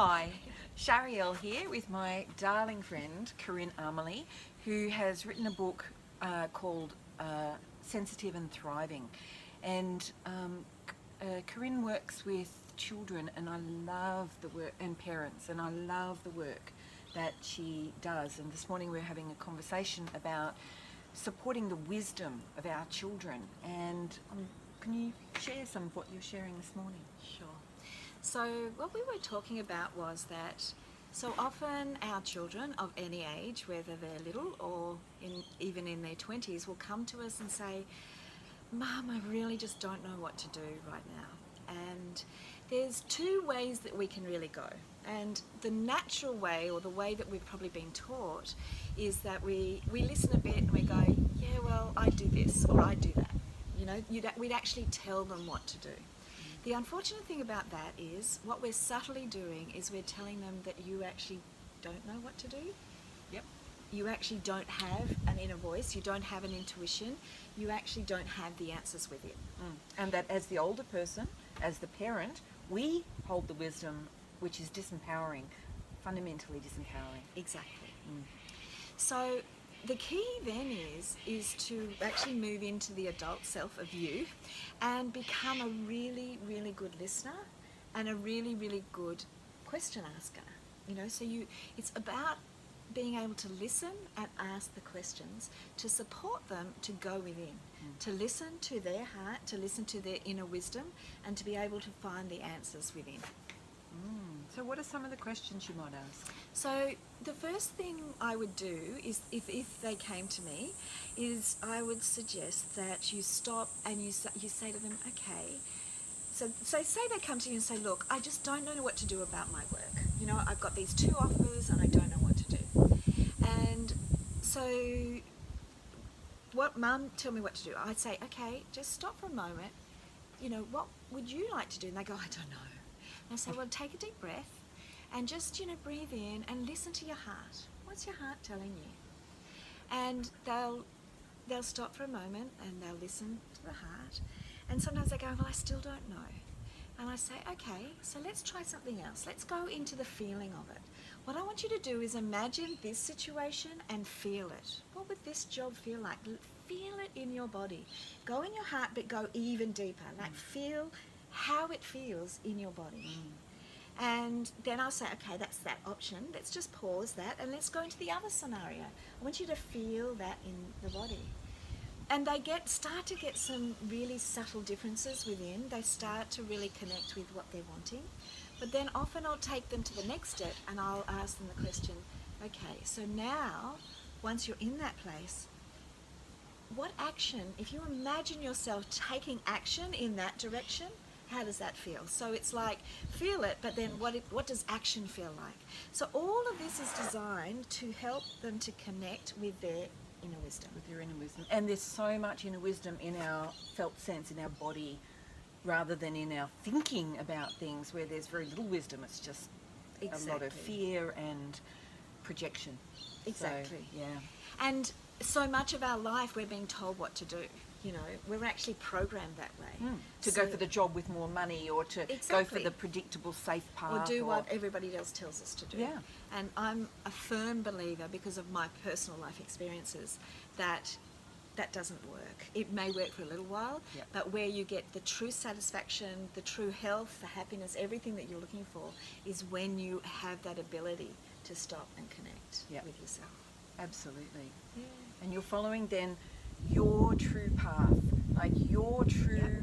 Hi, Shari Elle here with my darling friend Corinne Armley, who has written a book called Sensitive and Thriving. And Corinne works with children, and I love the work, and parents, and I love the work that she does. And this morning we're having a conversation about supporting the wisdom of our children. And can you share some of what you're sharing this morning? Sure. So what we were talking about was that so often our children of any age, whether they're little or even in their 20s, will come to us and say, "Mum, I really just don't know what to do right now." And there's two ways that we can really go. And the natural way, or the way that we've probably been taught, is that we listen a bit and we go, "Yeah, well, I do this or I do that." You know, we'd actually tell them what to do. The unfortunate thing about that is what we're subtly doing is we're telling them that you actually don't know what to do. Yep. You actually don't have an inner voice, you don't have an intuition, you actually don't have the answers with it. And that as the older person, as the parent, we hold the wisdom which is disempowering, fundamentally disempowering. Exactly. So the key then is to actually move into the adult self of you and become a really, really good listener and a really, really good question asker. You know, so it's about being able to listen and ask the questions to support them to go within, to listen to their heart, to listen to their inner wisdom, and to be able to find the answers within. So what are some of the questions you might ask? So the first thing I would do is, if they came to me, is I would suggest that you stop and you say to them, okay, so say they come to you and say, "Look, I just don't know what to do about my work. You know, I've got these 2 offers and I don't know what to do." And so, Mum, tell me what to do. I'd say, okay, just stop for a moment. You know, what would you like to do? And they go, "I don't know." And I say, well, take a deep breath and just, breathe in and listen to your heart. What's your heart telling you? And they'll stop for a moment and they'll listen to the heart. And sometimes they go, "Well, I still don't know." And I say, okay, so let's try something else. Let's go into the feeling of it. What I want you to do is imagine this situation and feel it. What would this job feel like? Feel it in your body. Go in your heart, but go even deeper. Like feel how it feels in your body. And then I'll say, okay, that's that option. Let's just pause that and let's go into the other scenario. I want you to feel that in the body. And they start to get some really subtle differences within. They start to really connect with what they're wanting. But then often I'll take them to the next step and I'll ask them the question, okay, so now, once you're in that place, what action, if you imagine yourself taking action in that direction, how does that feel? So it's like, feel it, but then what does action feel like? So all of this is designed to help them to connect with their inner wisdom. With your inner wisdom. And there's so much inner wisdom in our felt sense, in our body, rather than in our thinking about things where there's very little wisdom. It's just a lot of fear and projection. Exactly. So, yeah. And so much of our life we're being told what to do. You know, we're actually programmed that way. To go for the job with more money, or to go for the predictable, safe path. Or do what everybody else tells us to do. Yeah. And I'm a firm believer, because of my personal life experiences, that doesn't work. It may work for a little while, but where you get the true satisfaction, the true health, the happiness, everything that you're looking for, is when you have that ability to stop and connect with yourself. Absolutely. Yeah. And you're following then your true path, like your true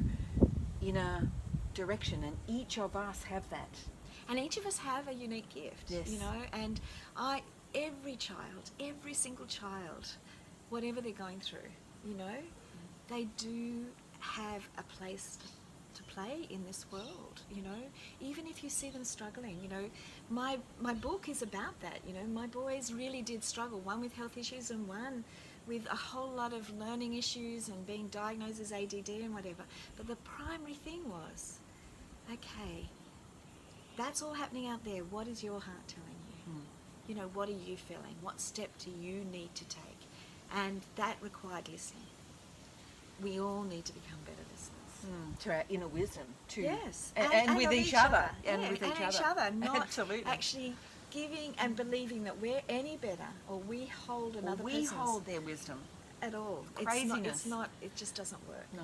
inner direction, and each of us have that. And each of us have a unique gift, you know, and every child, every single child, whatever they're going through, you know, they do have a place to play in this world, you know, even if you see them struggling. You know, my book is about that. You know, my boys really did struggle, one with health issues and one with a whole lot of learning issues and being diagnosed as ADD and whatever. But the primary thing was, okay, that's all happening out there. What is your heart telling you? You know, what are you feeling? What step do you need to take? And that required listening. We all need to become better listeners. To our inner wisdom, to Yes, and with of each other, and with each each other, other, not absolutely. actually giving and believing that we're any better, or we hold Or another we person's hold their wisdom. at all. Craziness. It's not. It just doesn't work. No.